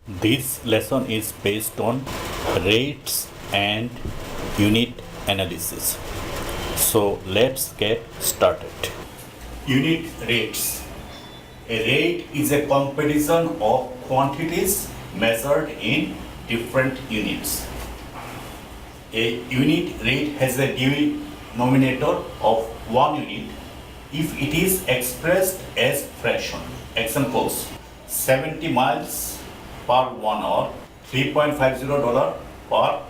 This lesson is based on rates and unit analysis. So let's get started. Unit rates. A rate is a comparison of quantities measured in different units. A unit rate has a denominator of 1 unit if it is expressed as fraction. Examples: 70 miles per 1 hour, $3.50 per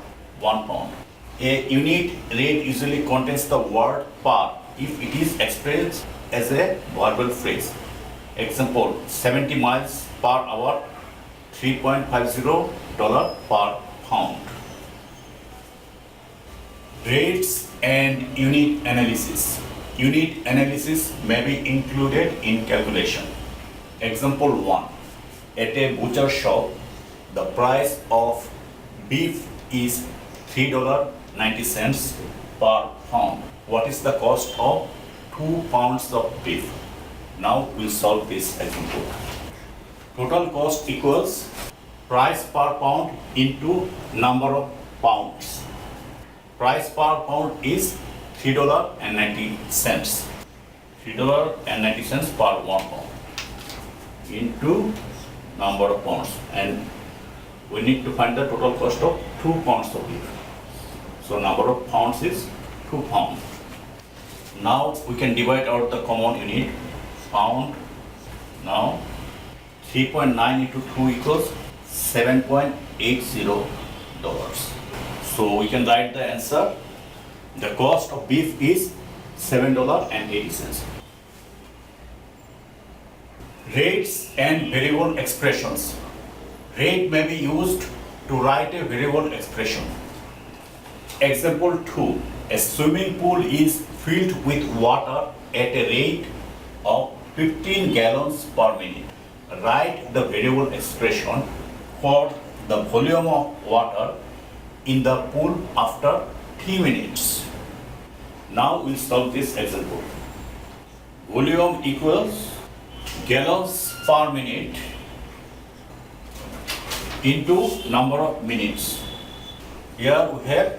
1 pound. A unit rate usually contains the word per if it is expressed as a verbal phrase. Example: 70 miles per hour, $3.50 per pound. Rates and unit analysis. Unit analysis may be included in calculation. Example 1. At a butcher shop, the price of beef is $3.90 per pound. What is the cost of 2 pounds of beef? Now we'll solve this example. Total cost equals price per pound into number of pounds. Price per pound is $3.90. $3.90 per 1 pound into number of pounds, and we need to find the total cost of 2 pounds of beef. So number of pounds is 2 pounds. Now we can divide out the common unit, pound. Now 3.9 into 2 equals $7.80. So we can write the answer. The cost of beef is $7.80. Rates and variable expressions. Rate may be used to write a variable expression. Example 2. A swimming pool is filled with water at a rate of 15 gallons per minute. Write the variable expression for the volume of water in the pool after 3 minutes. Now we'll solve this example. Volume equals gallons per minute into number of minutes. Here we have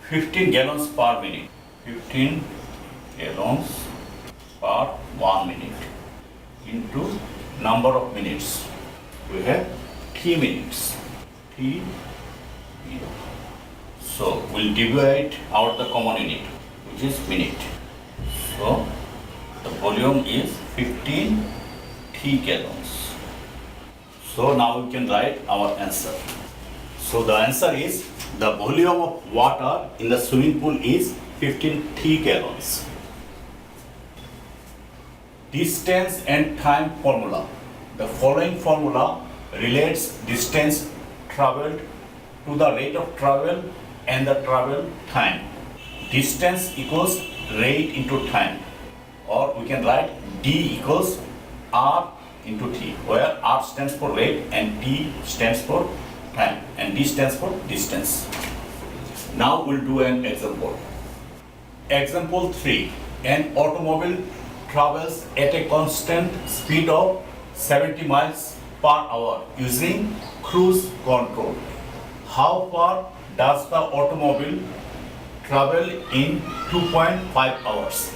15 gallons per minute. 15 gallons per 1 minute into number of minutes. We have 3 minutes. 3 minutes. So we'll divide out the common unit, which is minute. So the volume is 15 gallons. So now we can write our answer. So the answer is the volume of water in the swimming pool is 15 gallons. Distance and time formula. The following formula relates distance traveled to the rate of travel and the travel time. Distance equals rate into time, or we can write D equals R into T, where R stands for rate and T stands for time, and D stands for distance. Now we'll do an example. Example 3. An automobile travels at a constant speed of 70 miles per hour using cruise control. How far does the automobile travel in 2.5 hours?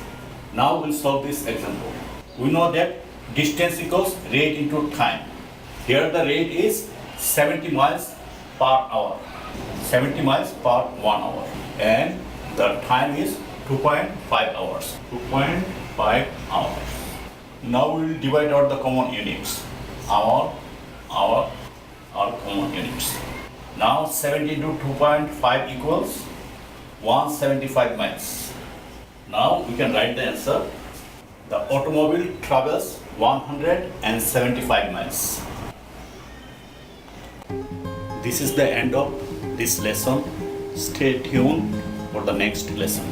Now we'll solve this example. We know that distance equals rate into time. Here the rate is 70 miles per hour. 70 miles per 1 hour. And the time is 2.5 hours. 2.5 hours. Now we will divide out the common units. Our common units. Now 70 into 2.5 equals 175 miles. Now we can write the answer. The automobile travels 175 miles. This is the end of this lesson. Stay tuned for the next lesson.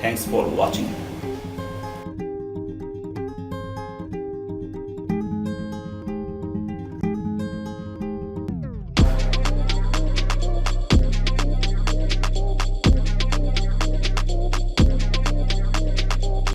Thanks for watching.